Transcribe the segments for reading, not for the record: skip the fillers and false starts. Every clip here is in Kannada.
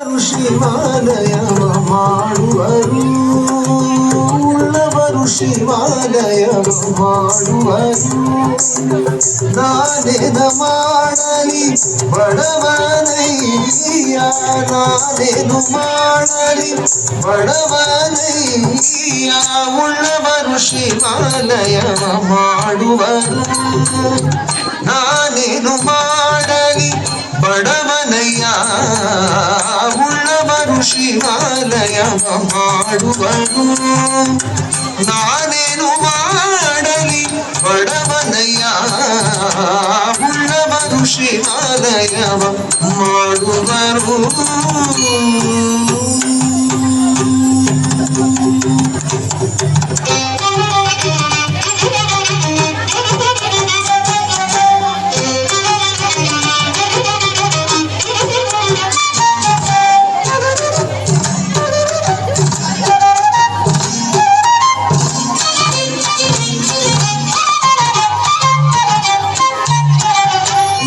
ಶಿವಾಲಯ ಮಾಡುವರು ಉಳ್ಳವರು ಶಿವಾಲಯ ಮಾಡುವರು ನಾನೇನ ಮಾಡಲಿ ಬಡವನಯ್ಯ ನಾನೇನು ಮಾಡಲಿ ಬಡವನಯ್ಯ ಉಳ್ಳವರು ಶಿವಾಲಯ ಮಾಡುವರು ನಾನೇನು ಮಾಡಲಿ ಬಡವನಯ್ಯ ಉಳ್ಳವರು ಶಿವಾಲಯ ಮಾಡುವರು ನಾನೇನು ಮಾಡಲಿ ಬಡವನಯ್ಯ ಉಳ್ಳವರು ಶಿವಾಲಯ ಮಾಡುವರು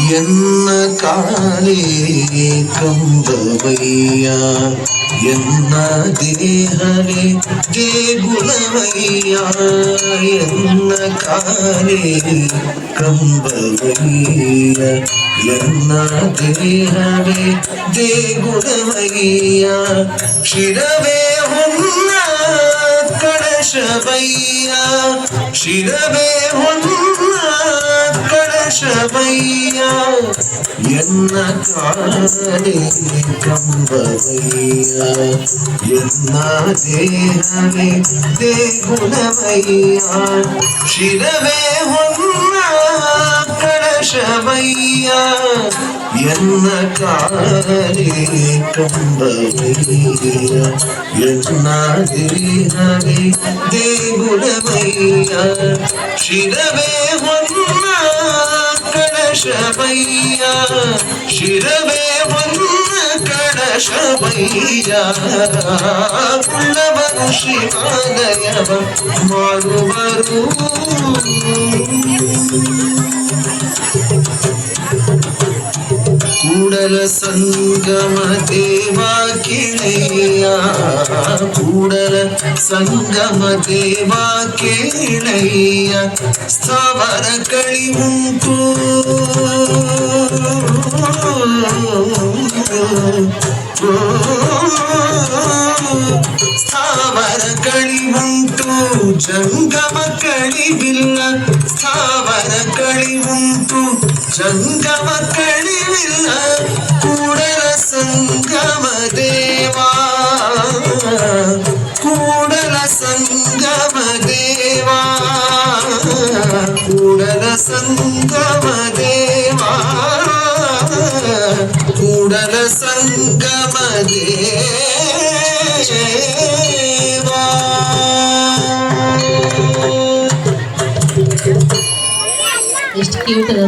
ಎನ್ನ ಕಾಲೇ ಕಂಬವಯ್ಯ ಎನ್ನ ದೇಹವೇ ದೇಗುಲವಯ್ಯ ಎನ್ನ ಕಾಲೇ ಕಂಬವಯ್ಯ ಎನ್ನ ದೇಹವೇ ದೇಗುಲವಯ್ಯ ಶಿರವೇ ಹೊನ್ನ ಕಳಶವಯ್ಯ ಶಿರವೇ ಹೊನ್ನ ಕಳಶವಯ್ಯ ಎನ್ನ ಕಾಲೇ ಕಂಬವಯ್ಯ ಎನ್ನ ದೇಹವೇ ದೇಗುಲವಯ್ಯ ಶಿರವೇ ಹೊನ್ನ ಕಳಶವಯ್ಯ ಎನ್ನ ಕಾಲೇ ಕಂಬವಯ್ಯ ಎನ್ನ ದೇಹವೇ ದೇಗುಲವಯ್ಯ ಶಿರವೇ ಹೊನ್ನ ಕಳಶವಯ್ಯ ಶಿರವೇ ಹೊನ್ನ ಕಳಶವಯ್ಯ ಉಳ್ಳವರು ಶಿವಾಲಯವ ಮಾಡುವರು ಕೂಡಲ ಸಂಗಮ ದೇವಾ ಕೇಳಯ್ಯ ಕೂಡಲ ಸಂಗಮ ದೇವಾ ಕೇಳಯ್ಯ ಸ್ಥಾವರ ಕಳಿವುಂಟು ಸ್ಥಾವರ ಕಳಿವುಂಟು ಜಂಗಮ ಕಳಿವಿಲ್ಲ ಸ್ಥಾವರ ಕಳಿವುಂಟು ಜಂಗಮ ಕಳಿವಿಲ್ಲ ಕೂಡಲ ಸಂಗಮ ದೇವಾ ಕೂಡಲ ಸಂಗಮ ದೇವಾ ಕೂಡಲ ಸಂಗಮ ದೇವಾ ಕೂಡಲ ಸಂಗಮ ದೇವಾ ಎಷ್ಟು ಕ್ಯೂಟ್ ಅದ